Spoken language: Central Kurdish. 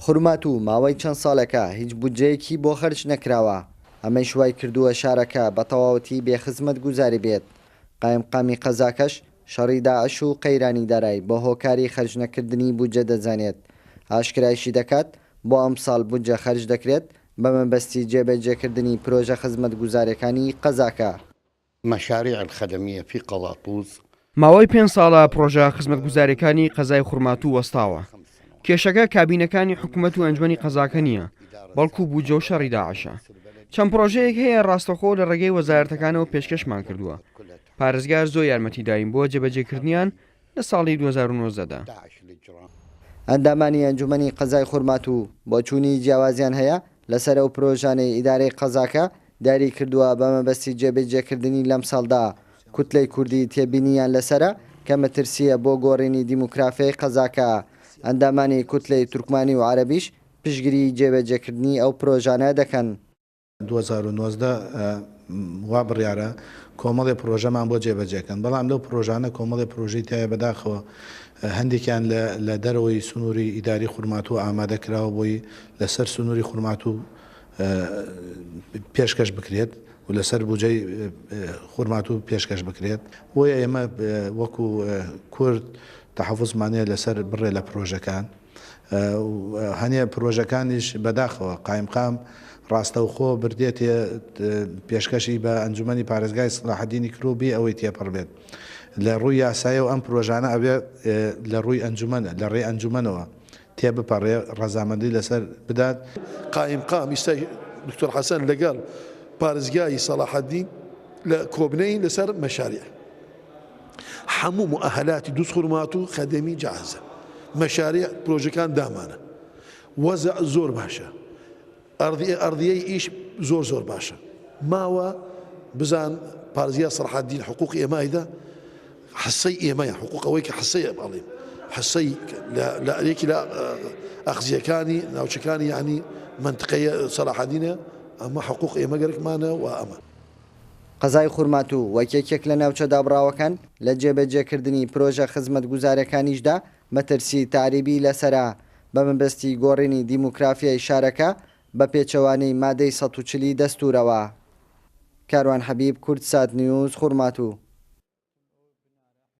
خورمات و ماوەی چەند ساڵێکە هیچ بودجەیەکی بۆ خەرج نەکراوە. ئەمەی شوای کردووە شارەکە بە تەواوەتی بێخزمەت گوزاری بێت. قایمقامی قەزاکەش شەڕی داعش و قەیرانی دارای بە هۆکاری خەرج نەکردنی بودجە دەزانێت. ئاشکرایشی دەکات بۆ ئەم ساڵ بودجە خەرج دەکرێت بە مەبەستی جێبەجێکردنی پرۆژە خزمەت گوزارەکانی قەزاکە. مشاريع الخدمية في قلاطوز ماوەی 5 ساڵە پرۆژە خزمەت گوزارەکانی قەزای خورمات و وەستاوە. کێشەکە کابینەکانی حکوومەت و ئەنجومەنی قەزاکە نییە، بەڵکو بوجە و شەڕی داعشە. چەند پرۆژەیەک هەیە ڕاستەخۆ لە ڕێگەی وەزارەتەکانەوە پێشکەشمان کردووە. پارێزگار زۆر یارمەتی دایم بۆ جێبەجێکردنیان لە ساڵی 2019دا. ئەندامانی ئەنجومەنی قەزای خورمات و بۆچوونی جیاوازیان هەیە لەسەر ئەو پرۆژانەی ئیدارەی قەزاکە داری کردووە بە مەبەستی جێبەجێکردنی لەم ساڵدا. کوتلەی کوردی تێبینیان لەسرە کە مەترسیە بۆ گۆڕینی دیموکرافیای قەزاکە. ئەندامانی کوتلەی تورکمانی و عەرەبیش پشگیری جێبەجێکردنی ئەو پرۆژانە دەکەن. 2019 وا بڕیارە کۆمەڵی پرۆژەمان بۆ جێبەجێکەن، بەڵام لەو پرۆژانە کۆمەڵی پرۆژەی تایە بەداخەوە هەندێکیان لە دەرەوەی سنووری ئیداری خورمات و ئامادە کراوە بۆی لەسەر سنووری خورمات و پێشکەش بکرێت و لەسەر بودجەی خورمات و پێشکەش بکرێت. بۆیە ئێمە وەکو کورد تەحەفوزمانەیە لەسەر بڕێ لە پرۆژەکان. هەنێ پرۆژەکانیش بەداخەوە قایمقام ڕاستەوخۆ بردێتێ پێشکەشی بە ئەنجومەنی پارێزگای سلاحەدینی کرۆبی ئەوەی تێپەڕ بێت. لە ڕووی یاسایە و ئەم پرۆژانە ئەوێ لە ڕووی ئەنجومەنە لە ڕێ ئەنجومەنەوە تێبپەڕێ ڕەزامەندی لەسەر بدات. قائمقام ئیستا دکتۆر حەسەن لەگەڵ پارێزگای سەلاحەدین لە کۆبنەی لەسەر مەشاریع هەموو مؤهلاتی دووس خورمات و خەدەمی جاهزە. مەشاریع پرۆژەکان دامانە، وەزع زۆر باشە، ئەڕدیەی ئیش زۆر باشە. ماوە بزان پارێزگای سەلاحەدین حقوق ئێمایدا حسەی ئێمەیە، حقوق ئەوەی کە حسەی بەڵێ حسەی لەیەکی لە ئەخزیەکانی ناوچەکانی یعنی منطقەی سەلاحەدینە، ئەمە حقوق ئێمە گەرەکمانە و ئەمە. قەزای خورمات و وەکێکێک لە ناوچە دابڕاوەکان لە جێبەجێکردنی پرۆژە خزمەت گوزارەکانیشدا مەترسی تاریبی لەسرە بە مەبەستی گۆڕینی دیموکرافیای شارەکە بە پێچەوانەی مادەی 140 دەستورەوە. کاروان حەبیب، کورد سات نیوز، خورمات و